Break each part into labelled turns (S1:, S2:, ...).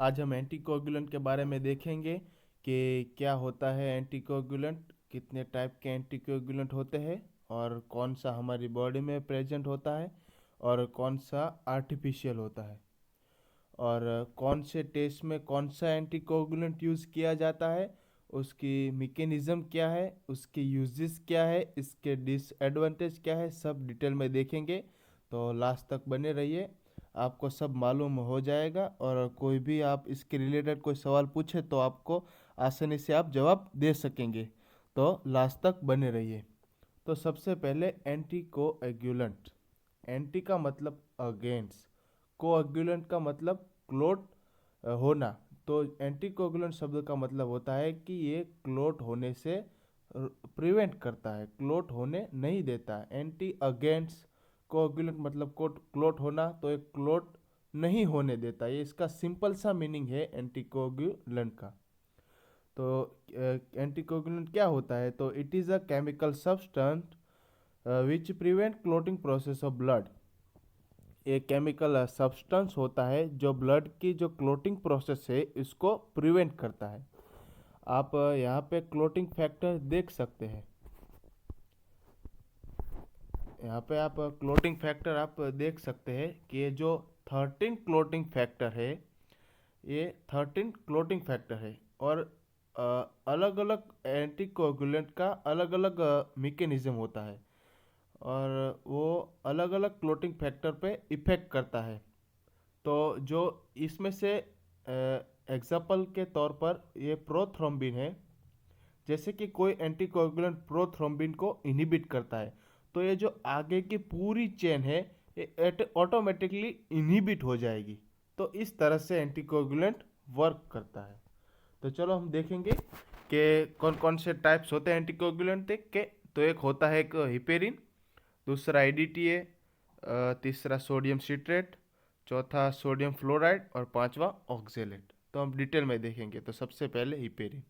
S1: आज हम एंटीकोगुलेंट के बारे में देखेंगे कि क्या होता है एंटीकोगुलेंट, कितने टाइप के एंटीकोगुलेंट होते हैं और कौन सा हमारी बॉडी में प्रेजेंट होता है और कौन सा आर्टिफिशियल होता है और कौन से टेस्ट में कौन सा एंटीकोगुलेंट यूज़ किया जाता है, उसकी मैकेनिज़्म क्या है, उसके यूजेस क्या है, इसके डिसएडवांटेज क्या है, सब डिटेल में देखेंगे। तो लास्ट तक बने रहिए, आपको सब मालूम हो जाएगा और कोई भी आप इसके रिलेटेड कोई सवाल पूछे तो आपको आसानी से आप जवाब दे सकेंगे। तो लास्ट तक बने रहिए। तो सबसे पहले एंटी कोएगुलेंट। एंटी का मतलब अगेंस्ट, कोएगुलेंट का मतलब क्लोट होना। तो एंटीकोगुलेंट शब्द का मतलब होता है कि ये क्लोट होने से प्रिवेंट करता है, क्लोट होने नहीं देता। एंटी अगेंस्ट कोएगुलेंट मतलब क्लोट होना, तो एक क्लोट नहीं होने देता। ये इसका सिंपल सा मीनिंग है एंटीकोगुलेंट का। तो एंटीकोगुलेंट क्या होता है? तो it is a chemical substance which prevent clotting process of blood. एक केमिकल सब्सटेंस होता है जो ब्लड की जो क्लोटिंग प्रोसेस है इसको प्रिवेंट करता है। आप यहाँ पे क्लोटिंग फैक्टर देख सकते हैं। यहाँ पे आप क्लोटिंग फैक्टर आप देख सकते हैं कि ये जो 13 क्लोटिंग फैक्टर है, ये 13 क्लोटिंग फैक्टर है। और अलग अलग एंटीकोगुलेंट का अलग अलग मैकेनिज्म होता है और वो अलग अलग क्लोटिंग फैक्टर पे इफेक्ट करता है। तो जो इसमें से एग्जाम्पल के तौर पर ये प्रोथ्रोम्बिन है। जैसे कि कोई एंटीकोगुलेंट प्रोथ्रोम्बिन को इनहिबिट करता है तो ये जो आगे की पूरी चेन है ये ऑटोमेटिकली इनहिबिट हो जाएगी। तो इस तरह से एंटीकोगुलेंट वर्क करता है। तो चलो हम देखेंगे कि कौन कौन से टाइप्स होते हैं एंटीकोगुलेंट के। तो एक होता है एक हिपेरिन, दूसरा ADTA, तीसरा सोडियम सिट्रेट, चौथा सोडियम फ्लोराइड और पांचवा ऑक्जेलेट। तो हम डिटेल में देखेंगे। तो सबसे पहले हिपेरिन।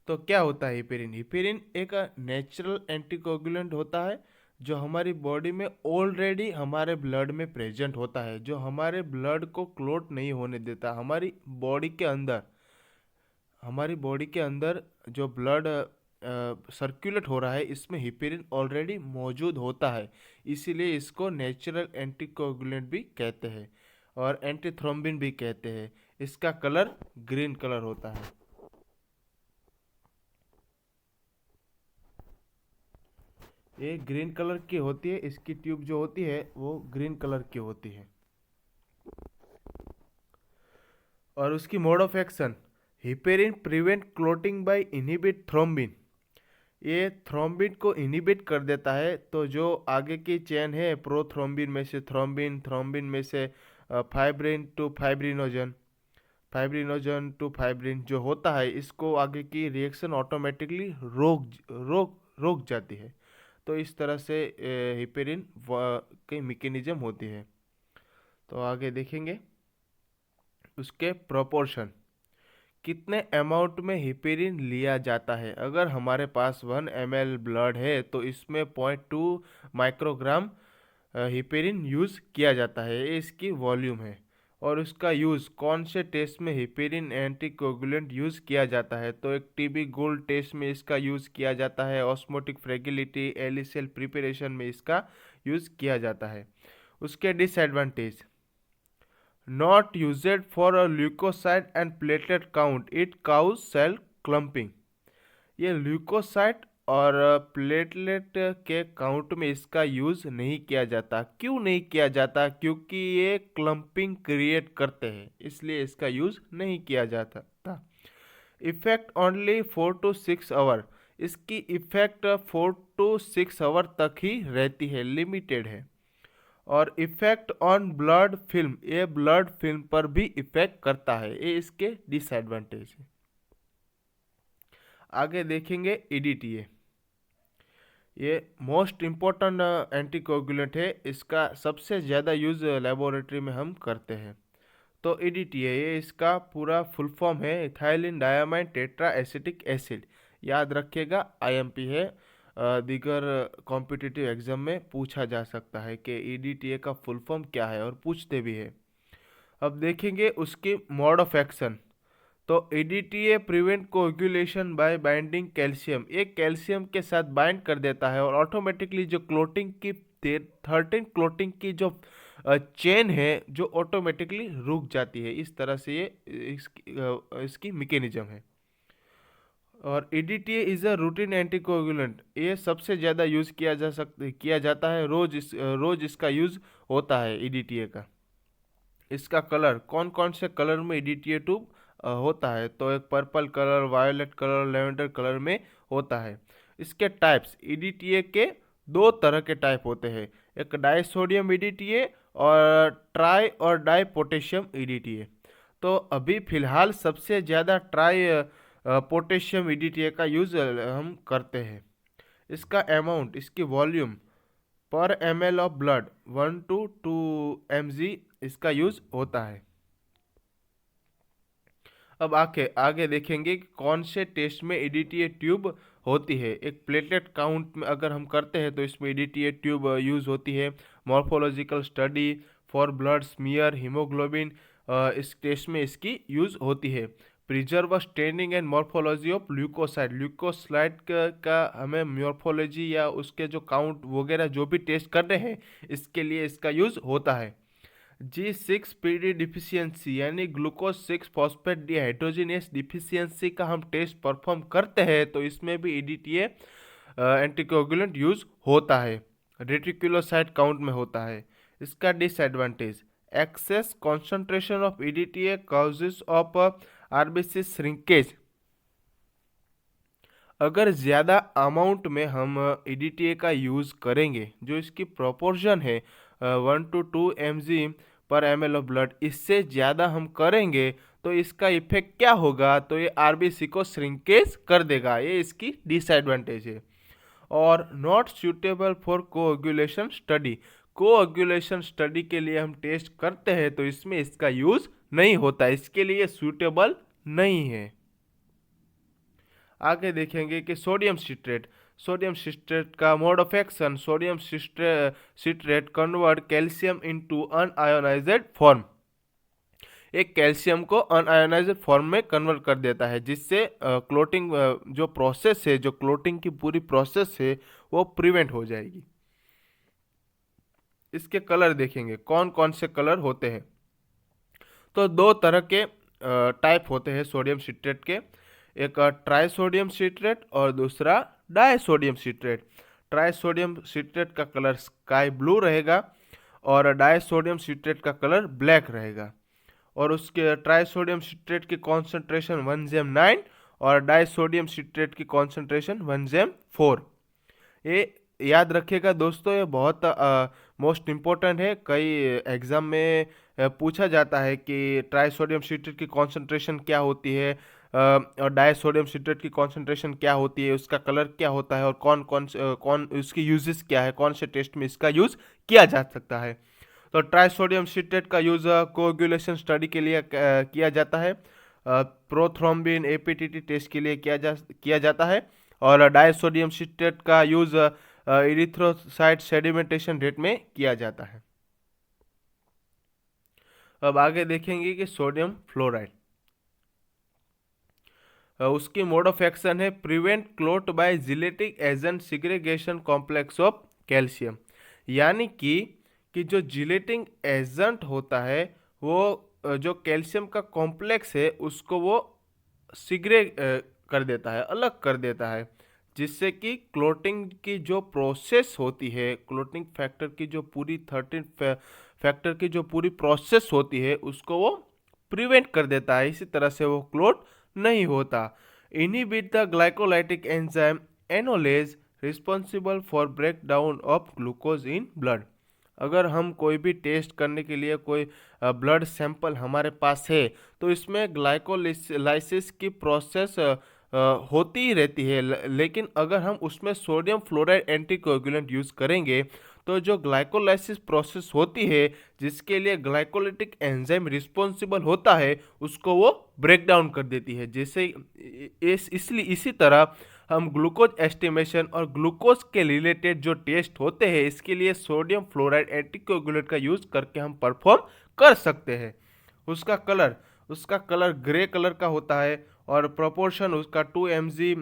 S1: तो क्या होता है हिपेरिन? हिपेरिन एक नेचुरल एंटीकोगुलेंट होता है जो हमारी बॉडी में ऑलरेडी हमारे ब्लड में प्रेजेंट होता है, जो हमारे ब्लड को क्लोट नहीं होने देता। हमारी बॉडी के अंदर जो ब्लड सर्कुलेट हो रहा है इसमें हिपेरिन ऑलरेडी मौजूद होता है। इसीलिए इसको नेचुरल एंटीकोगुलेंट भी कहते हैं और एंटीथ्रोम्बिन भी कहते हैं। इसका कलर ग्रीन कलर होता है। ये ग्रीन कलर की होती है, इसकी ट्यूब जो होती है वो ग्रीन कलर की होती है। और उसकी mode of action, heparin prevent clotting by inhibit thrombin. ये थ्रोम्बिन को इनहिबिट कर देता है। तो जो आगे की चेन है प्रोथ्रोम्बिन में से थ्रोम्बिन, थ्रोम्बिन में से fibrin to fibrinogen, fibrinogen to fibrin जो होता है, इसको आगे की रिएक्शन ऑटोमेटिकली रोक रोक रोक जाती है। तो इस तरह से हिपेरिन की मैकेनिज्म होती है। तो आगे देखेंगे उसके प्रोपोर्शन, कितने अमाउंट में हिपेरिन लिया जाता है। अगर हमारे पास 1 ml ब्लड है तो इसमें 0.2 माइक्रोग्राम हिपेरिन यूज़ किया जाता है। ये इसकी वॉल्यूम है। और उसका यूज़ कौन से टेस्ट में हिपेरिन एंटीकोगुलेंट यूज़ किया जाता है? तो एक TB गोल्ड टेस्ट में इसका यूज़ किया जाता है। ऑस्मोटिक फ्रेगिलिटी, एलिसेल प्रिपरेशन में इसका यूज़ किया जाता है। उसके disadvantage, not used for a leucocyte and platelet count, it cause cell clumping. ये ल्यूकोसाइट और प्लेटलेट के काउंट में इसका यूज़ नहीं किया जाता। क्यों नहीं किया जाता? क्योंकि ये क्लम्पिंग क्रिएट करते हैं, इसलिए इसका यूज़ नहीं किया जाता था। इफेक्ट ओनली 4 to 6 आवर, इसकी इफेक्ट 4 to 6 आवर तक ही रहती है, लिमिटेड है। और इफेक्ट ऑन ब्लड फिल्म, ये ब्लड फिल्म पर भी इफेक्ट करता है। ये इसके डिसएडवांटेज है। आगे देखेंगे EDTA। ये मोस्ट इम्पोर्टेंट एंटीकोगुलेंट है। इसका सबसे ज़्यादा यूज़ लेबोरेटरी में हम करते हैं। तो EDTA ये इसका पूरा फुल फॉर्म है, ethylene diamine tetra acetic acid. याद रखिएगा, IMP है। दीगर कॉम्पिटिटिव एग्जाम में पूछा जा सकता है कि EDTA का फुल फॉर्म क्या है और पूछते भी है। अब देखेंगे उसकी मोड ऑफ एक्शन। तो EDTA प्रिवेंट कोagulation बाय बाइंडिंग कैल्शियम, ये कैल्शियम के साथ बाइंड कर देता है और ऑटोमेटिकली जो क्लोटिंग की 13 क्लोटिंग की जो चेन है जो ऑटोमेटिकली रुक जाती है। इस तरह से ये इसकी मैकेनिज्म है। और EDTA is a routine anticoagulant, ये सबसे ज़्यादा यूज़ किया जाता है, रोज इसका यूज़ होता है EDTA का। इसका कलर, कौन कौन से कलर में EDTA ट्यूब होता है, तो एक purple colour, violet colour, lavender colour में होता है। इसके टाइप्स, EDTA के दो तरह के टाइप होते हैं, एक डाई सोडियम EDTA और ट्राई और डाई पोटेशियम EDTA। तो अभी फिलहाल सबसे ज़्यादा ट्राई पोटेशियम EDTA का यूज़ हम करते हैं। इसका अमाउंट, इसकी वॉल्यूम पर ml of blood 1 to 2 mg इसका यूज होता है। अब आगे देखेंगे कि कौन से टेस्ट में EDTA ट्यूब होती है। एक प्लेटलेट काउंट में अगर हम करते हैं तो इसमें EDTA ट्यूब यूज होती है। Morphological study for blood smear haemoglobin, इस टेस्ट में इसकी यूज होती है। Preserve staining and morphology of leukocyte का हमें मॉर्फोलॉजी या उसके जो काउंट वगैरह जो भी टेस्ट कर रहे हैं इसके लिए इसका यूज होता है। G6PD डिफिशियंसी यानी ग्लूकोज 6 फॉस्फेट डिहाइड्रोजिनेस डिफिशियंसी का हम टेस्ट परफॉर्म करते हैं तो इसमें भी EDTA एंटीकोगुलेंट यूज होता है। रेटिकुलोसाइट काउंट में होता है। इसका disadvantage, excess concentration of EDTA causes of RBC shrinkage. अगर ज़्यादा अमाउंट में हम EDTA का यूज़ करेंगे, जो इसकी प्रोपोर्शन है 1 to 2 mg पर ml ऑफ ब्लड, इससे ज़्यादा हम करेंगे तो इसका इफेक्ट क्या होगा, तो ये RBC को श्रिंकेज कर देगा, ये इसकी डिसएडवांटेज है। और not suitable for coagulation study, coagulation study के लिए हम टेस्ट करते हैं तो इसमें इसका यूज़ नहीं होता, इसके लिए सूटेबल नहीं है। आगे देखेंगे कि सोडियम सिट्रेट का mode of action, sodium citrate convert calcium into unionised form, एक कैल्शियम को अनआयोनाइज्ड फॉर्म में कन्वर्ट कर देता है, जिससे क्लोटिंग जो प्रोसेस है, जो क्लोटिंग की पूरी प्रोसेस है वो प्रिवेंट हो जाएगी। इसके कलर देखेंगे, कौन कौन से कलर होते हैं। तो दो तरह के टाइप होते हैं सोडियम सिट्रेट के, एक ट्राई सोडियम सिट्रेट और दूसरा die sodium citrate. Try sodium citrate का कलर स्काई ब्लू रहेगा और डाई सोडियम सिट्रेट का कलर ब्लैक रहेगा। और उसके ट्राई सोडियम सिट्रेट की कॉन्सेंट्रेशन 1g9 और डाई सोडियम सिट्रेट की कॉन्सेंट्रेशन 1g4। ये याद रखिएगा दोस्तों, ये बहुत मोस्ट इम्पोर्टेंट है। कई एग्जाम में पूछा जाता है कि ट्राई सोडियम सिट्रेट की कॉन्सेंट्रेशन क्या होती है और डाई सोडियम सिट्रेट की कॉन्सेंट्रेशन क्या होती है, उसका कलर क्या होता है और कौन उसकी यूजेस क्या है, कौन से टेस्ट में इसका यूज़ किया जा सकता है। तो ट्राई सोडियम सिट्रेट का यूज़ कोएगुलेशन स्टडी के लिए किया जाता है, प्रोथ्रोम्बिन APTT टेस्ट के लिए किया जाता है। और डाई सोडियम सिट्रेट का यूज़ इरिथ्रोसाइट सेडिमेंटेशन रेट में किया जाता है। अब आगे देखेंगे कि सोडियम फ्लोराइड, उसकी मोड ऑफ एक्शन है prevent clot by chelating agent segregation complex of calcium, यानी कि जो जिलेटिंग एजेंट होता है वो जो कैल्शियम का कॉम्प्लेक्स है उसको वो सिग्रेग कर देता है, अलग कर देता है, जिससे कि क्लोटिंग की जो प्रोसेस होती है, क्लोटिंग फैक्टर की जो पूरी 13 फैक्टर की जो पूरी प्रोसेस होती है उसको वो प्रिवेंट कर देता है। इसी तरह से वो क्लोट नहीं होता। Inhibit the glycolytic enzyme enolase responsible for break down of glucose in blood. अगर हम कोई भी टेस्ट करने के लिए कोई ब्लड सैंपल हमारे पास है तो इसमें ग्लाइकोलाइसिस की प्रोसेस होती ही रहती है, लेकिन अगर हम उसमें सोडियम फ्लोराइड एंटीकोएगुलेंट यूज़ करेंगे तो जो ग्लाइकोलाइसिस प्रोसेस होती है जिसके लिए ग्लाइकोलाइटिक एंजाइम रिस्पॉन्सिबल होता है उसको वो ब्रेक डाउन कर देती है। जैसे इसलिए इसी तरह हम ग्लूकोज एस्टिमेशन और ग्लूकोज के रिलेटेड जो टेस्ट होते हैं इसके लिए सोडियम फ्लोराइड एंटीकोएगुलेंट का यूज़ करके हम परफॉर्म कर सकते हैं। उसका कलर ग्रे कलर का होता है और प्रोपोर्शन उसका 2 mg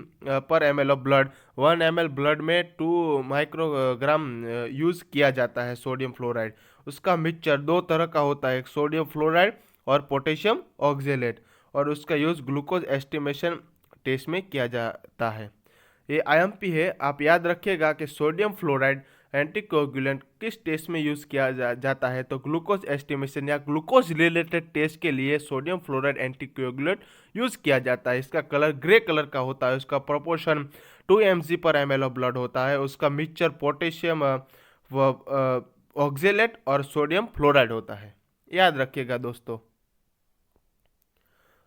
S1: पर ml of blood, 1 ml blood में 2 माइक्रोग्राम यूज़ किया जाता है सोडियम फ्लोराइड। उसका मिक्सचर दो तरह का होता है, एक सोडियम फ्लोराइड और पोटेशियम ऑक्जेलेट, और उसका यूज़ ग्लूकोज एस्टिमेशन टेस्ट में किया जाता है। ये IMP है, आप याद रखिएगा कि सोडियम फ्लोराइड एंटीकोगुलेंट किस टेस्ट में यूज़ किया जाता है, तो ग्लूकोज एस्टिमेशन या ग्लूकोज रिलेटेड टेस्ट के लिए सोडियम फ्लोराइड एंटीकोगुलेंट यूज़ किया जाता है। इसका कलर ग्रे कलर का होता है, उसका प्रोपोर्शन 2 mg पर ml ऑफ ब्लड होता है, उसका मिक्सचर पोटेशियम ऑक्जेलेट और सोडियम फ्लोराइड होता है, याद रखिएगा दोस्तों।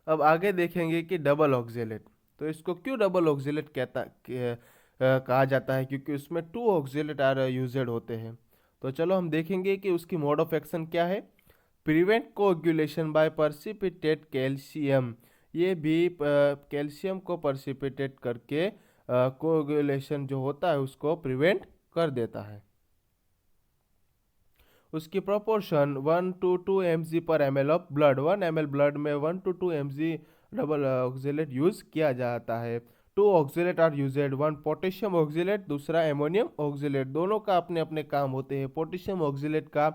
S1: अब आगे देखेंगे कि डबल ऑक्जेलेट। तो इसको क्यों डबल ऑक्जेलेट कहा जाता है, क्योंकि उसमें 2 ऑक्जेलेट आर यूजेड होते हैं। तो चलो हम देखेंगे कि उसकी मोड ऑफ एक्शन क्या है। प्रिवेंट कोगुलेशन बाय पर्सिपिटेट कैल्शियम, ये भी कैल्शियम को पर्सिपिटेट करके कोगुलेशन जो होता है उसको प्रिवेंट कर देता है। उसकी प्रोपोर्शन 1 to 2 mg पर ml of blood, 1 ml blood में 1 to 2 mg double oxalate use किया जाता है। 2 oxalate are used, 1 potassium oxalate, दूसरा एमोनियम ऑक्जेलेट। दोनों का अपने अपने काम होते हैं। पोटेशियम ऑक्जेलेट का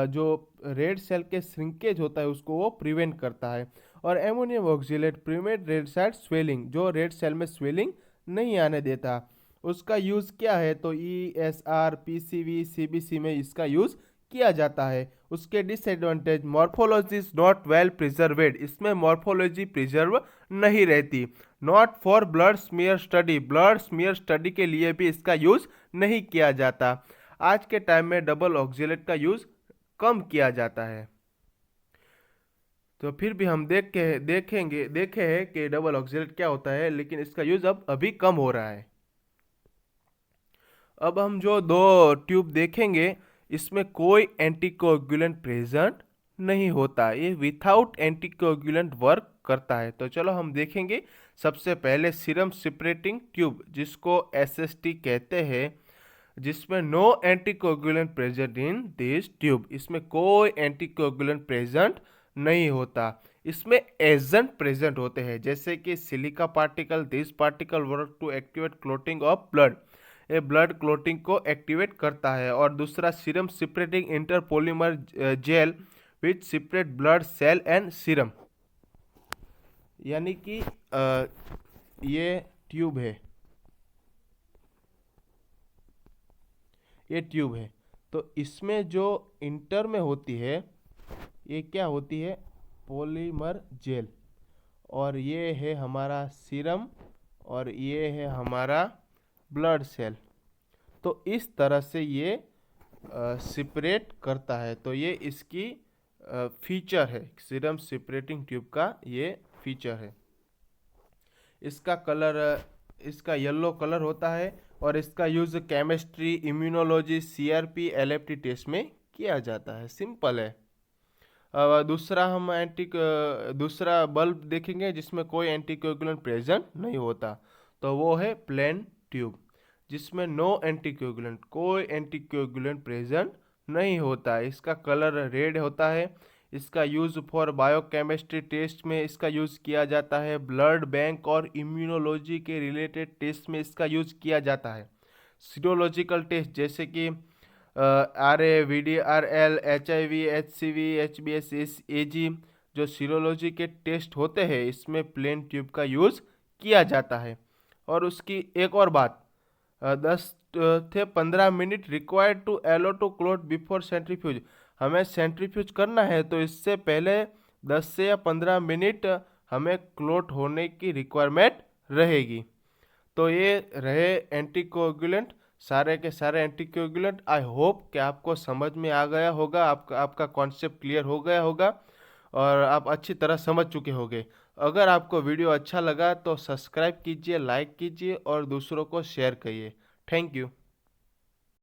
S1: जो रेड सेल के श्रिंकेज होता है उसको वो प्रिवेंट करता है, और ammonium oxalate prevent red cell swelling, जो रेड सेल में स्वेलिंग नहीं आने देता। उसका यूज़ क्या है, तो ESR, PCV, CBC में इसका यूज़ किया जाता है। उसके disadvantage, morphology is not well preserved, इसमें मॉर्फोलॉजी प्रिजर्व नहीं रहती। Not for blood smear study, blood smear study के लिए भी इसका यूज़ नहीं किया जाता। आज के टाइम में डबल ऑक्जेलेट का यूज़ कम किया जाता है। तो फिर भी हम देखे हैं कि डबल ऑक्जेलेट क्या होता है, लेकिन इसका यूज़ अब अभी कम हो रहा है। अब हम जो दो ट्यूब देखेंगे, इसमें कोई एंटीकोगुलेंट प्रेजेंट नहीं होता, ये विथआउट एंटीकोगुलेंट वर्क करता है। तो चलो हम देखेंगे। सबसे पहले सीरम सेपरेटिंग ट्यूब, जिसको SST कहते हैं, जिसमें no anticoagulant present in this tube, इसमें कोई एंटीकोगुलेंट प्रेजेंट नहीं होता। इसमें एजेंट प्रेजेंट होते हैं, जैसे कि silica particle, this particle work to activate clotting of blood, ये ब्लड क्लोटिंग को एक्टिवेट करता है। और दूसरा serum separating interpolymer gel which separate blood cell and serum, यानी कि ये ट्यूब है, ये ट्यूब है। तो इसमें जो इंटर में होती है ये क्या होती है, पॉलीमर जेल, और ये है हमारा सीरम, और ये है हमारा ब्लड सेल। तो इस तरह से ये सेपरेट करता है। तो ये इसकी फीचर है, सीरम सेपरेटिंग ट्यूब का ये फीचर है। इसका कलर, इसका येलो कलर होता है, और इसका use chemistry, immunology, CRP, LFT test में किया जाता है। सिंपल है। दूसरा हम दूसरा बल्ब देखेंगे जिसमें कोई एंटीकोगुलेंट प्रेजेंट नहीं होता, तो वो है प्लेन ट्यूब, जिसमें नो एंटीकोगुलेंट, कोई एंटीकोगुलेंट प्रेजेंट नहीं होता। इसका कलर रेड होता है। इसका यूज़ फॉर बायोकेमिस्ट्री टेस्ट में इसका यूज़ किया जाता है। ब्लड बैंक और इम्यूनोलॉजी के रिलेटेड टेस्ट में इसका यूज़ किया जाता है। सीरोलॉजिकल टेस्ट जैसे कि RA, VDRL, HIV, HCV, HBS, AG, जो सीरोलॉजी के टेस्ट होते हैं इसमें प्लेन ट्यूब का यूज़ किया जाता है। और उसकी एक और बात, 10 से 15 minute required to allow to clot before centrifuge, हमें सेंट्रीफ्यूज करना है तो इससे पहले 10 से या 15 मिनट हमें क्लोट होने की रिक्वायरमेंट रहेगी। तो ये रहे एंटीकोगुलेंट, सारे के सारे एंटीकोगुलेंट। आई होप कि आपको समझ में आ गया होगा, आपका कॉन्सेप्ट क्लियर हो गया होगा और आप अच्छी तरह समझ चुके होंगे। अगर आपको वीडियो अच्छा लगा तो सब्सक्राइब कीजिए, लाइक कीजिए और दूसरों को शेयर करिए। Thank you.